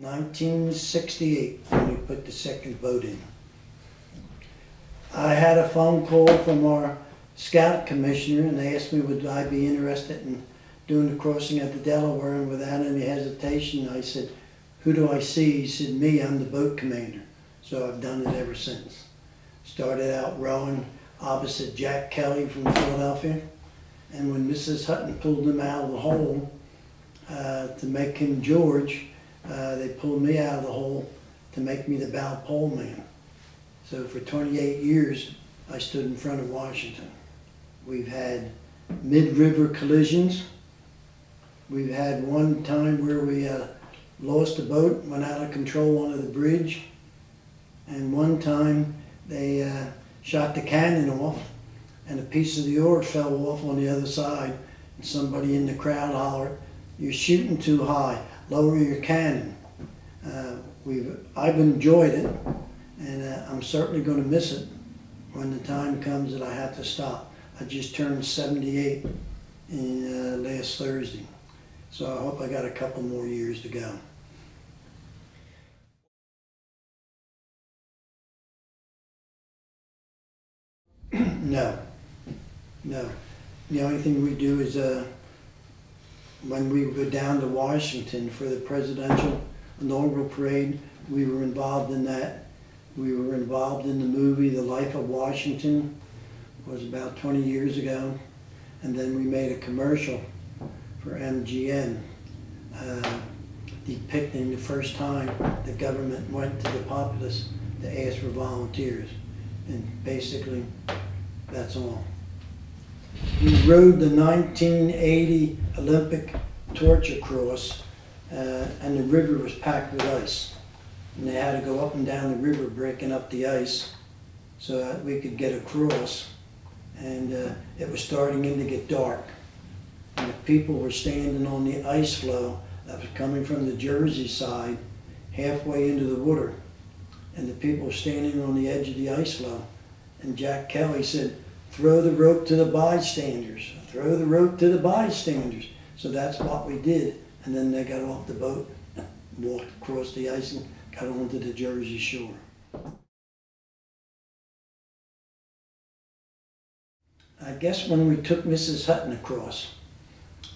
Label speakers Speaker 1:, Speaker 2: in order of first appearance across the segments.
Speaker 1: 1968, when we put the second boat in. I had a phone call from our scout commissioner, and they asked me would I be interested in doing the crossing at the Delaware, and without any hesitation I said, "Who do I see?" He said, "Me, I'm the boat commander." So I've done it ever since. Started out rowing opposite Jack Kelly from Philadelphia, and when Mrs. Hutton pulled him out of the hole to make him George, they pulled me out of the hole to make me the bow pole man. So for 28 years, I stood in front of Washington. We've had mid-river collisions. We've had one time where we lost a boat, went out of control onto the bridge. And one time they shot the cannon off, and a piece of the oar fell off on the other side. And somebody in the crowd hollered, "You're shooting too high, lower your cannon." I've enjoyed it, and I'm certainly going to miss it when the time comes that I have to stop. I just turned 78 last Thursday, so I hope I got a couple more years to go. No. The only thing we do is when we go down to Washington for the presidential inaugural parade, we were involved in that. We were involved in the movie The Life of Washington. It was about 20 years ago. And then we made a commercial for MGM depicting the first time the government went to the populace to ask for volunteers. And basically, that's all. We rode the 1980 Olympic torch across, and the river was packed with ice. And they had to go up and down the river breaking up the ice so that we could get across. And it was starting to get dark. And the people were standing on the ice floe that was coming from the Jersey side, halfway into the water. And the people were standing on the edge of the ice floe. And Jack Kelly said, "Throw the rope to the bystanders. Throw the rope to the bystanders." So that's what we did. And then they got off the boat, walked across the ice, and got onto the Jersey shore. I guess when we took Mrs. Hutton across,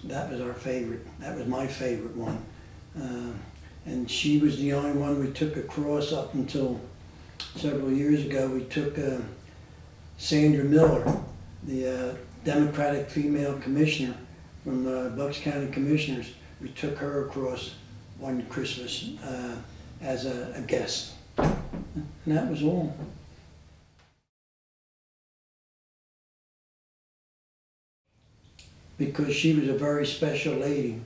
Speaker 1: that was our favorite. That was my favorite one. And she was the only one we took across up until several years ago. We took Sandra Miller, the Democratic female commissioner from Bucks County Commissioners. We took her across one Christmas as a guest. And that was all. Because she was a very special lady.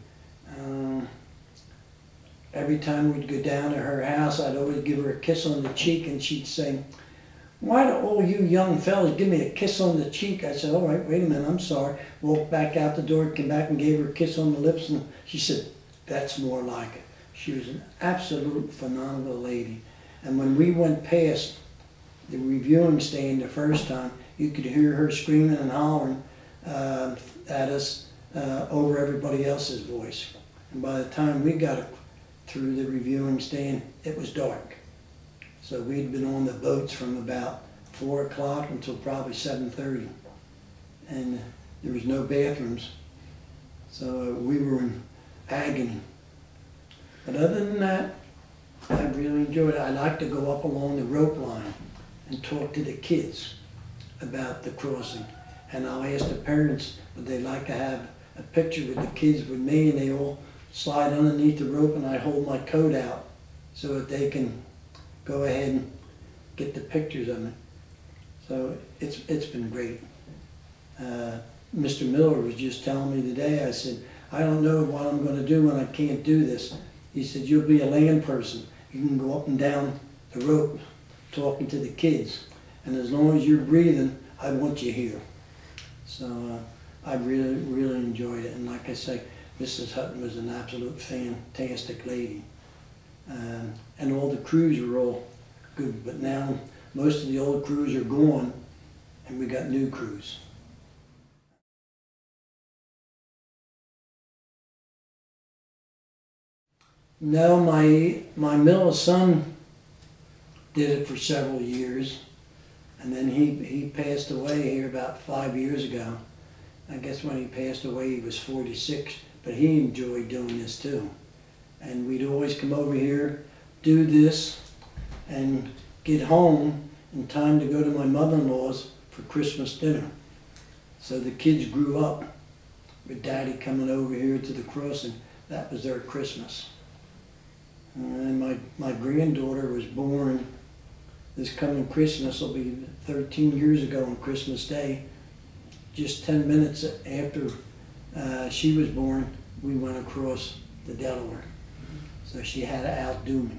Speaker 1: Every time we'd go down to her house, I'd always give her a kiss on the cheek, and she'd say, "Why do all you young fellas give me a kiss on the cheek?" I said, "All right, wait a minute, I'm sorry." Walked back out the door, came back and gave her a kiss on the lips, and she said, "That's more like it." She was an absolute phenomenal lady. And when we went past the reviewing stand the first time, you could hear her screaming and hollering at us over everybody else's voice. And by the time we got through the reviewing stand, it was dark. So we'd been on the boats from about 4 o'clock until probably 7:30. And there was no bathrooms. So we were in agony. But other than that, I really enjoyed it. I like to go up along the rope line and talk to the kids about the crossing. And I'll ask the parents, would they like to have a picture with the kids with me, and they all slide underneath the rope and I hold my coat out so that they can go ahead and get the pictures of me. So it's been great. Mr. Miller was just telling me today, I said, "I don't know what I'm going to do when I can't do this." He said, "You'll be a land person. You can go up and down the rope talking to the kids. And as long as you're breathing, I want you here." So I really, really enjoyed it. And like I say, Mrs. Hutton was an absolute fantastic lady. And all the crews were all good. But now most of the old crews are gone, and we got new crews. No, my middle son did it for several years, and then he passed away here about 5 years ago. I guess when he passed away he was 46, but he enjoyed doing this too. And we'd always come over here, do this, and get home in time to go to my mother-in-law's for Christmas dinner. So the kids grew up with Daddy coming over here to the crossing. That was their Christmas. And my granddaughter was born this coming Christmas. Will be 13 years ago on Christmas Day. Just 10 minutes after she was born, we went across the Delaware. So she had to outdo me.